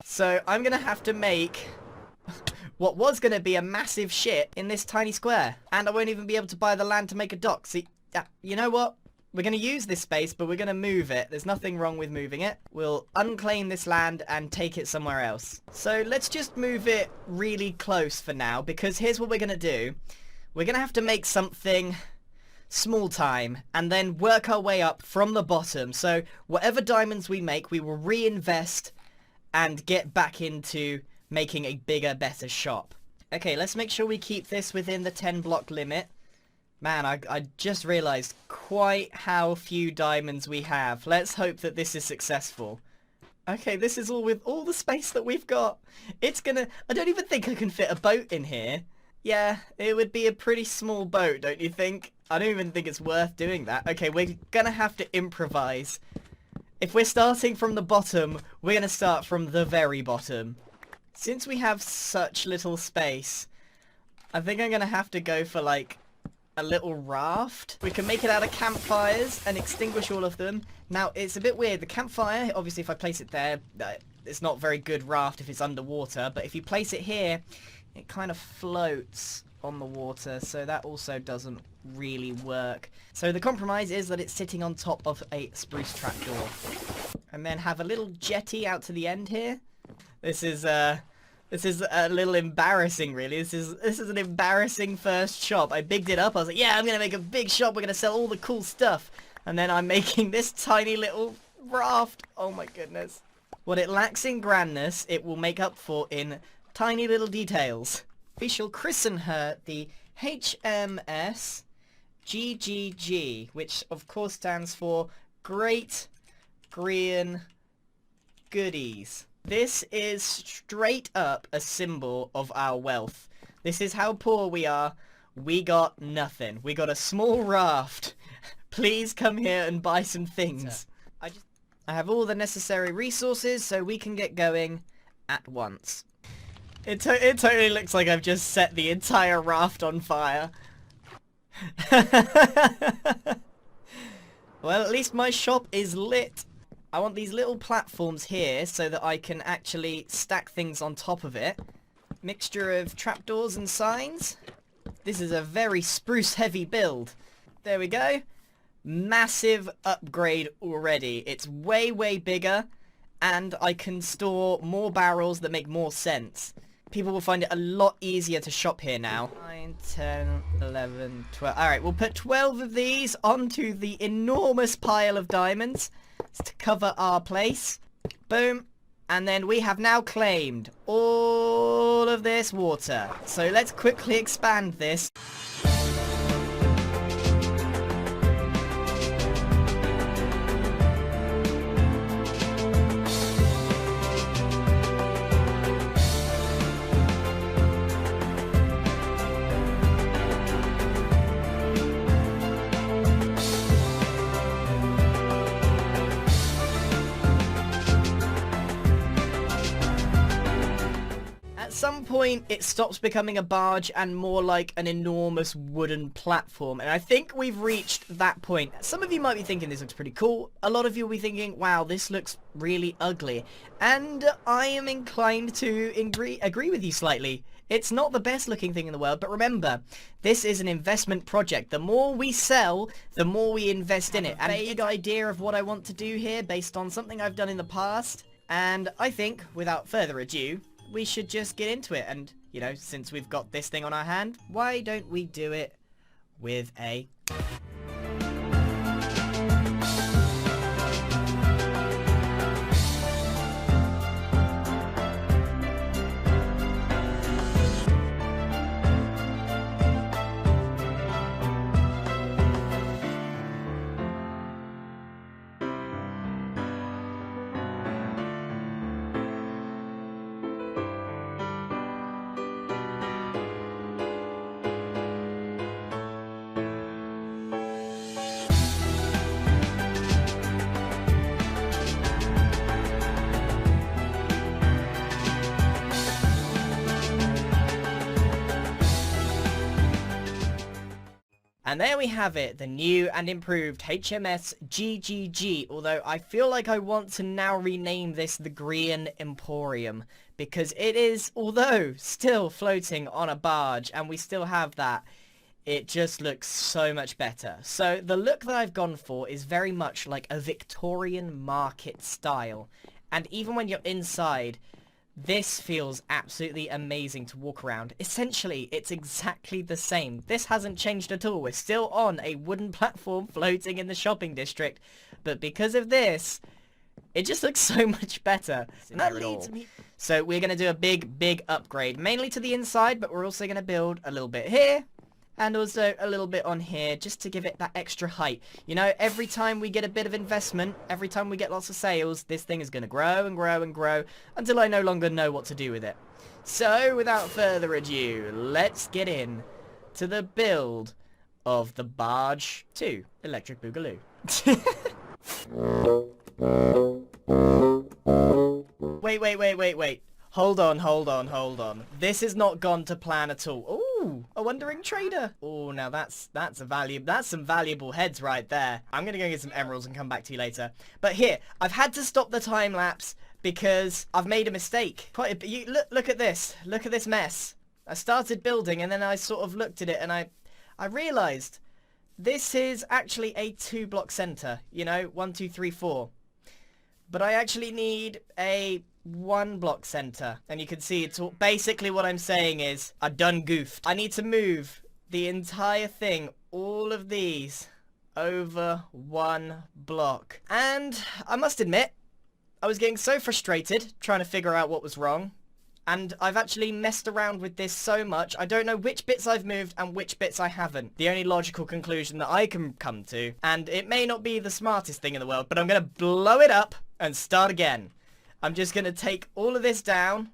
So I'm going to have to make what was going to be a massive ship in this tiny square. And I won't even be able to buy the land to make a dock. See, you know what? We're going to use this space, but we're going to move it. There's nothing wrong with moving it. We'll unclaim this land and take it somewhere else. So let's just move it really close for now, because here's what we're going to do. We're going to have to make something small time and then work our way up from the bottom. So whatever diamonds we make, we will reinvest and get back into making a bigger, better shop. Okay, let's make sure we keep this within the 10 block limit. Man, I just realized quite how few diamonds we have. Let's hope that this is successful. Okay, this is all with all the space that we've got. It's gonna... I don't even think I can fit a boat in here. Yeah, it would be a pretty small boat, don't you think? I don't even think it's worth doing that. Okay, we're gonna have to improvise. If we're starting from the bottom, we're gonna start from the very bottom. Since we have such little space, I think I'm gonna have to go for, like, a little raft. We can make it out of campfires and extinguish all of them. Now, it's a bit weird. The campfire, obviously, if I place it there, it's not very good raft if it's underwater. But if you place it here, it kind of floats on the water. So that also doesn't really work. So the compromise is that it's sitting on top of a spruce trapdoor. And then have a little jetty out to the end here. This is a little embarrassing, really. This is an embarrassing first shop. I bigged it up. I was like, yeah, I'm going to make a big shop. We're going to sell all the cool stuff. And then I'm making this tiny little raft. Oh, my goodness. What it lacks in grandness, it will make up for in tiny little details. We shall christen her the HMS GGG, which, of course, stands for Great Grian Goodies. This is straight up a symbol of our wealth. This is how poor we are. We got nothing. We got a small raft. Please come here and buy some things. I have all the necessary resources so we can get going at once. It totally looks like I've just set the entire raft on fire. Well, at least my shop is lit. I want these little platforms here so that I can actually stack things on top of it. Mixture of trapdoors and signs. This is a very spruce heavy build. There we go. Massive upgrade already. It's way, way bigger. And I can store more barrels that make more sense. People will find it a lot easier to shop here now. 9, 10, 11, 12. Alright, we'll put 12 of these onto the enormous pile of diamonds to cover our place. Boom. And then we have now claimed all of this water. So let's quickly expand this. At some point, it stops becoming a barge and more like an enormous wooden platform. And I think we've reached that point. Some of you might be thinking this looks pretty cool. A lot of you will be thinking, wow, this looks really ugly. And I am inclined to agree with you slightly. It's not the best looking thing in the world, but remember, this is an investment project. The more we sell, the more we invest in it. And a vague idea of what I want to do here based on something I've done in the past. And I think, without further ado, we should just get into it. And, you know, since we've got this thing on our hand, why don't we do it with a... And there we have it, the new and improved HMS GGG, although I feel like I want to now rename this the Grian Emporium, because it is, although still floating on a barge, and we still have that, it just looks so much better. So the look that I've gone for is very much like a Victorian market style, and even when you're inside, this feels absolutely amazing to walk around. Essentially, it's exactly the same. This hasn't changed at all. We're still on a wooden platform floating in the shopping district. But because of this, it just looks so much better. That leads me... So we're going to do a big upgrade. Mainly to the inside, but we're also going to build a little bit here. And also a little bit on here, just to give it that extra height. You know, every time we get a bit of investment, every time we get lots of sales, this thing is going to grow and grow and grow until I no longer know what to do with it. So, without further ado, let's get in to the build of the Barge 2 Electric Boogaloo. Wait. Hold on. This has not gone to plan at all. Ooh, a wandering trader. Oh, now that's some valuable heads right there. I'm gonna go get some emeralds and come back to you later. But here, I've had to stop the time lapse because I've made a mistake. Look at this. Look at this mess. I started building and then I sort of looked at it and I realized this is actually a 2-block center. You know, 1, 2, 3, 4. But I actually need a 1-block center, and you can see it's all, basically what I'm saying is I done goofed. I need to move the entire thing, all of these, over 1 block. And I must admit, I was getting so frustrated trying to figure out what was wrong, and I've actually messed around with this so much, I don't know which bits I've moved and which bits I haven't. The only logical conclusion that I can come to, and it may not be the smartest thing in the world, but I'm gonna blow it up and start again. I'm just going to take all of this down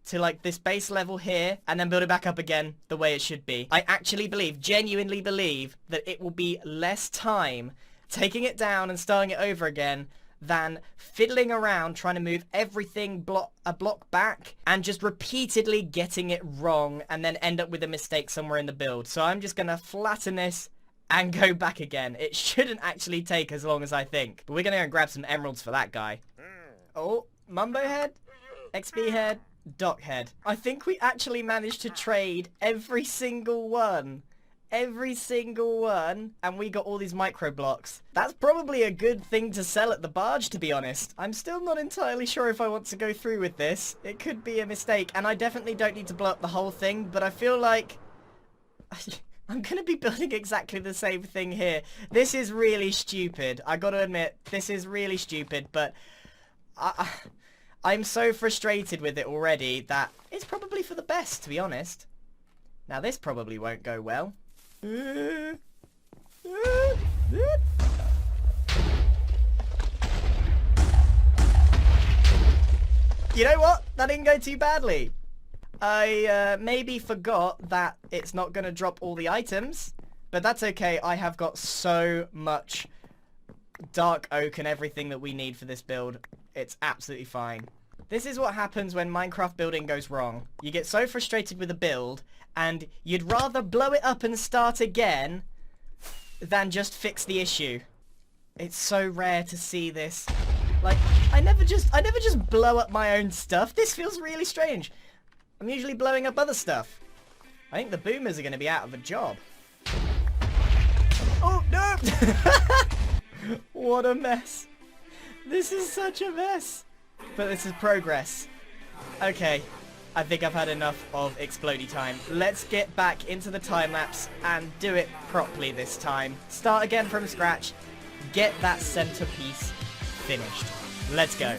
to like this base level here and then build it back up again the way it should be. I actually believe, genuinely believe, that it will be less time taking it down and starting it over again than fiddling around trying to move everything a block back and just repeatedly getting it wrong and then end up with a mistake somewhere in the build. So I'm just going to flatten this and go back again. It shouldn't actually take as long as I think. But we're going to go and grab some emeralds for that guy. Oh. Mumbo head, XP head, Doc head. I think we actually managed to trade every single one. And we got all these micro blocks. That's probably a good thing to sell at the barge, to be honest. I'm still not entirely sure if I want to go through with this. It could be a mistake, and I definitely don't need to blow up the whole thing, but I feel like I'm going to be building exactly the same thing here. This is really stupid. I got to admit, this is really stupid, but I'm so frustrated with it already that it's probably for the best, to be honest. Now this probably won't go well. You know what? That didn't go too badly. I maybe forgot that it's not going to drop all the items, but that's okay. I have got so much dark oak and everything that we need for this build. It's absolutely fine. This is what happens when Minecraft building goes wrong. You get so frustrated with a build, and you'd rather blow it up and start again than just fix the issue. It's so rare to see this. Like, I never just blow up my own stuff. This feels really strange. I'm usually blowing up other stuff. I think the boomers are going to be out of a job. Oh, no! What a mess. This is such a mess. But this is progress. Okay, I think I've had enough of explodey time. Let's get back into the time lapse and do it properly this time. Start again from scratch. Get that centerpiece finished. Let's go.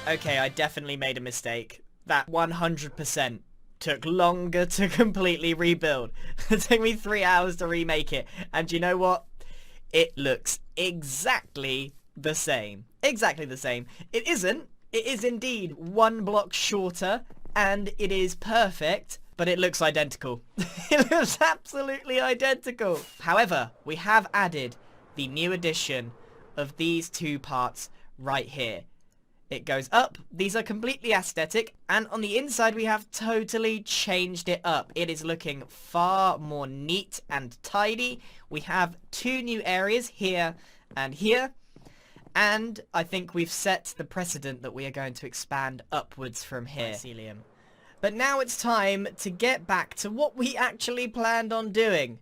Okay, I definitely made a mistake. that 100% took longer to completely rebuild. It took me 3 hours to remake it. And you know what? It looks exactly the same. Exactly the same. It isn't. It is indeed 1 block shorter, and it is perfect, but it looks identical. It looks absolutely identical. However, we have added the new addition of these 2 parts right here. It goes up. These are completely aesthetic, and on the inside we have totally changed it up. It is looking far more neat and tidy. We have 2 new areas here and here, and I think we've set the precedent that we are going to expand upwards from here. Mycelium. But now it's time to get back to what we actually planned on doing.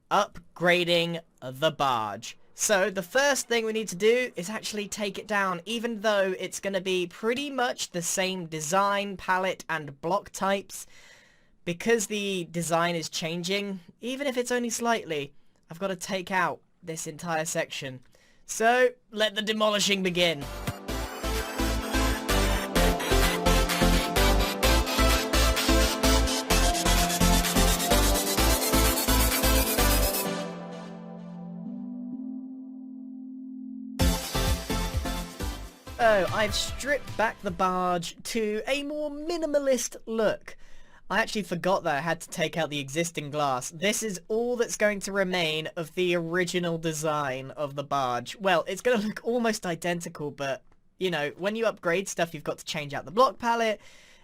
Upgrading the barge. So the first thing we need to do is actually take it down, even though it's going to be pretty much the same design, palette, and block types. Because the design is changing, even if it's only slightly, I've got to take out this entire section. So, let the demolishing begin. So, I've stripped back the barge to a more minimalist look. I actually forgot that I had to take out the existing glass. This is all that's going to remain of the original design of the barge. Well, it's going to look almost identical, but, you know, when you upgrade stuff, you've got to change out the block palette,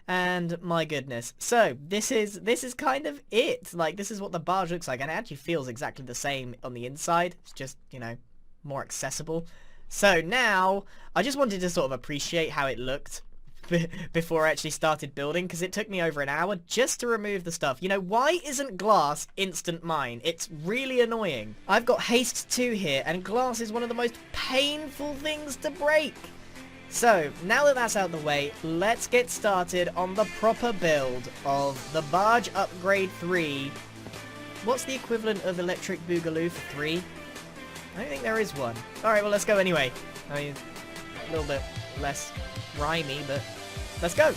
and my goodness. So, this is kind of it. Like, this is what the barge looks like, and it actually feels exactly the same on the inside. It's just, you know, more accessible. So now, I just wanted to sort of appreciate how it looked before I actually started building, because it took me over an hour just to remove the stuff. You know, why isn't glass instant mine? It's really annoying. I've got haste 2 here, and glass is one of the most painful things to break. So, now that that's out of the way, let's get started on the proper build of the Barge Upgrade 3. What's the equivalent of Electric Boogaloo for 3? I don't think there is one. Alright, well, let's go anyway. I mean, a little bit less rhymey, but let's go.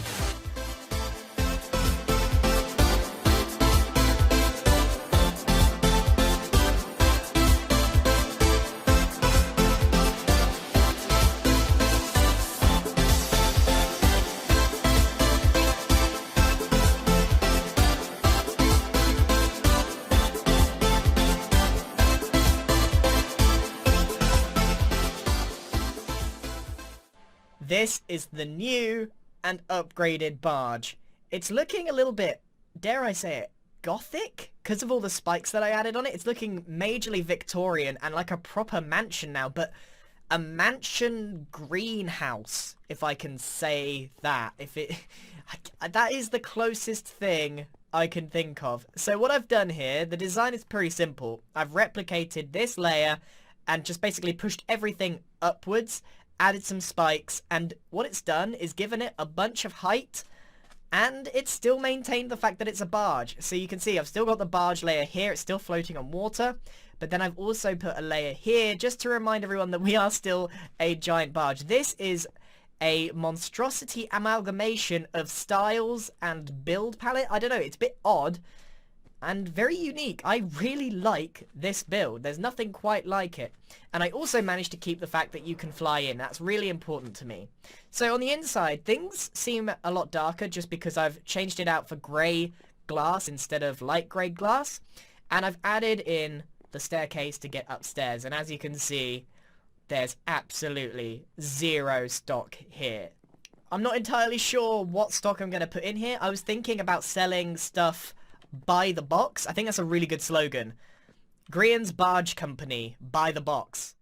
This is the new and upgraded barge. It's looking a little bit, dare I say it, gothic? Because of all the spikes that I added on it. It's looking majorly Victorian and like a proper mansion now, but a mansion greenhouse, if I can say that. That is the closest thing I can think of. So what I've done here, the design is pretty simple. I've replicated this layer and just basically pushed everything upwards, added some spikes, and what it's done is given it a bunch of height, and it's still maintained the fact that it's a barge. So you can see I've still got the barge layer here, it's still floating on water, but then I've also put a layer here just to remind everyone that we are still a giant barge. This is a monstrosity amalgamation of styles and build palette. I don't know, it's a bit odd and very unique. I really like this build. There's nothing quite like it. And I also managed to keep the fact that you can fly in. That's really important to me. So on the inside, things seem a lot darker just because I've changed it out for grey glass instead of light grey glass. And I've added in the staircase to get upstairs. And as you can see, there's absolutely zero stock here. I'm not entirely sure what stock I'm going to put in here. I was thinking about selling stuff by the box. I think that's a really good slogan. Grian's Barge Company, by the box.